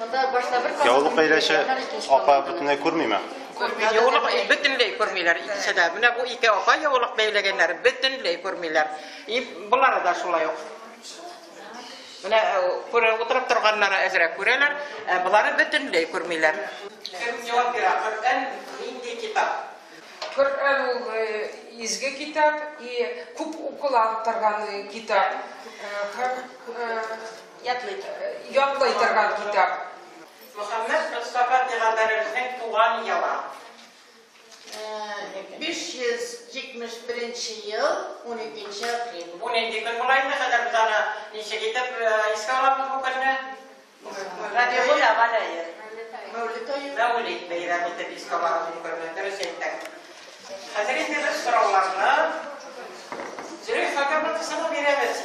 Яулык әйләше апа бөтенләй күрмиме? Яулык бөтенләй күрмиләр. Икесе дә. Менә бу ике апа яулык бәйләгәннәр бөтенләй күрмиләр. И булары да шулай ук. Менә күреп утырып торганнары әзрәк күрәләр, булары бөтенләй күрмиләр. Кем җавап бирә? Коръән нинди китап? Коръән ул изге китап и күп укыла торган китап. Ятлый торган китап. Мөхәммәд Мустафа пәйгамбәребезнең туган елы. 571 ел 12 апрель. Бу нинди көн була инде хәзер без аны ничек итеп искә алабыз бу көнне? Радиода балайыр. Мәүлид айы. Мәүлид бәйрәм итеп искә алабыз бу көнне. Дөрес әйттең. Хәзер инде без сорауларны Зөрәй хакимның кысына бирәбез.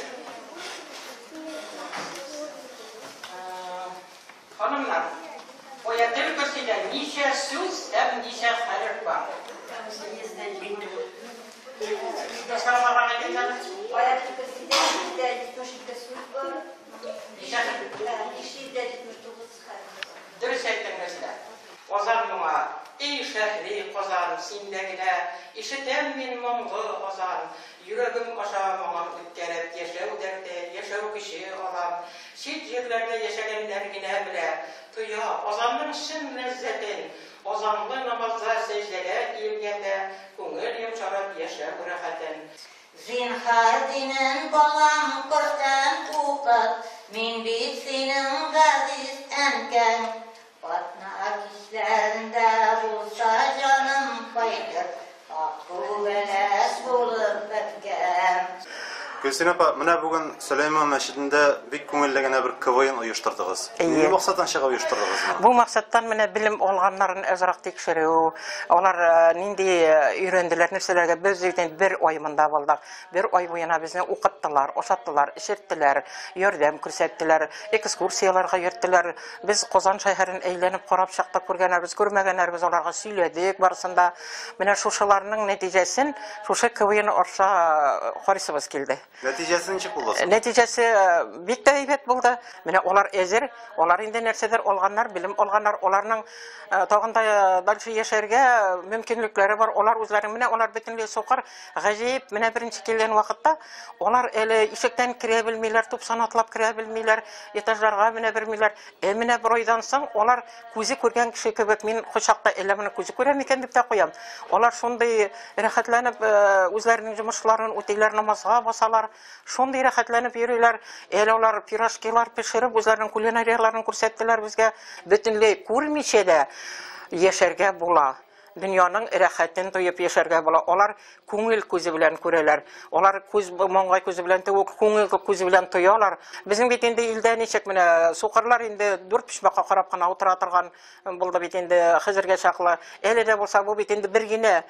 Ханымнар, Аятел Курсида ничә сүз һәм ничә хәреф бар? Аятел Курсида 172 сүз бар. 179 хәреф. Дөрес әйттеңез дә. Азан моңа, ей шәһри Казан, синдә генә ишетәм мин моңлы азан. Йөрәгем аша моңа үткәреп яшәү дәрте, яшәү кеше алам. Чит җирләрдә яшәгәннәр генә белә. Туя азанның шин ләззәтен, азанлы намазда сәҗдәгә иелгәндә күңел йомшарып яшәү рәхәтен. Зинһар динен балам Коръән укыт, мин бит синең газиз әнкәң. Патна кичләрендә булса җаным кайтыр, акылләс булып беткән. Гөлсин апа, менә бүген Сөләйман мәчетендә бик күңелле генә бер КВН оештырдыгыз. Нинди максаттан чыгып оештырдыгыз? Бу максаттан менә билем алганнарын әзрәк тикшерү, алар нинди өйрәнделәр, нәрсәләргә без бер ай монда булдык. Бер ай буена безне укыттылар, ошаттылар, ишеттеләр, ярдәм күрсәттеләр, экскурсияларга йөрттеләр. Без Казан шәһәрен әйләнеп карап чыктык, күргәннәрбез, күрмәгәннәрбез, аларга сөйләдек барысында. Менә шушыларның нәтиҗәсен шушы КВН арша карыйсыбыз килде. Нәтиҗәсе ничек булды? Нәтиҗәсе бик тә әйбәт булды. Менә алар әзер, алар инде нәрсәдер алганнар, билем алганнар, аларның тагын да дальше яшәргә мөмкинлекләре бар. Алар үзләренең менә алар бөтенләй сукыр, гаҗип. Менә беренче килгән вакытта алар әле ишектән керә белмиләр, тупсан атлап керә белмиләр, этажларга менә белмиләр. Менә бер айдан соң алар күзе күргән кеше кебек, мин кочакта әллә моны күзе күрә микән дип тә куям. Алар шундый рәхәтләнеп үзләренең җимешларын үтиләр, намазга басалар. Шундый рәхәтләнеп йөриләр. Әле алар пирожкилар пешереп, үзләренең кулинарияларын күрсәттеләр безгә. Бөтенләй күрмичә дә яшәргә була. Дөньяның рәхәтен тоеп яшәргә була. Алар күңел күзе белән күрәләр. Алар күз моңгай күзе белән түгел, күңел күзе белән тоялар. Безнең бит инде илдә ничек менә сукырлар инде 4 пишмакка карап кына утыра торган булды бит инде хәзергә чаклы. Әле дә булса бу бит инде бер генә,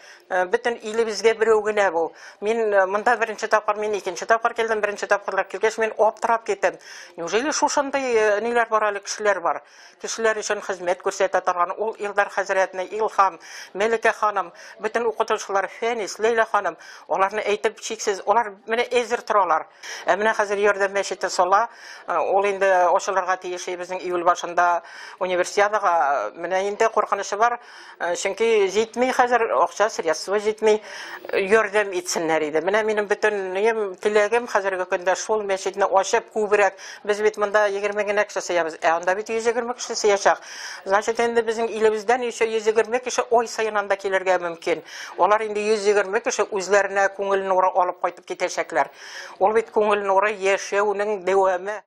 бөтен илебезгә берәү генә бу. Мин монда беренче тапкыр, мин икенче тапкыр килдем, беренче тапкырлар килгәч мин аптырап киттем. Неужели шушындай ниләр бар әле, кешеләр бар? Кешеләр өчен хезмәт күрсәтә торган ул Илдар хәзрәтне, Илһам, Мәликә ханым, бөтен укытучылар, Фәнис, Лейла ханым, аларны әйтеп чиксез, алар менә әзер торалар. Менә хәзер ярдәм мәчете сала, ул инде ачылырга тиеш безнең июль башында универсиадага. Менә инде куркынышы бар, чөнки җитми хәзер акча, средства җитми, ярдәм итсеннәр иде. Менә минем бөтен теләгем хәзерге көндә шул мәчетне ачып күбрәк. Без бит монда 20 генә кеше сыябыз, анда бит 120 кеше сыячак. Значит, инде безнең илебездән 120 кеше ай саен анда килергә мөмкин. Алар инде 120 кеше үзләренә күңел нуры алып кайтып китәчәкләр. Ул бит күңел нуры яшәүнең дәвамы.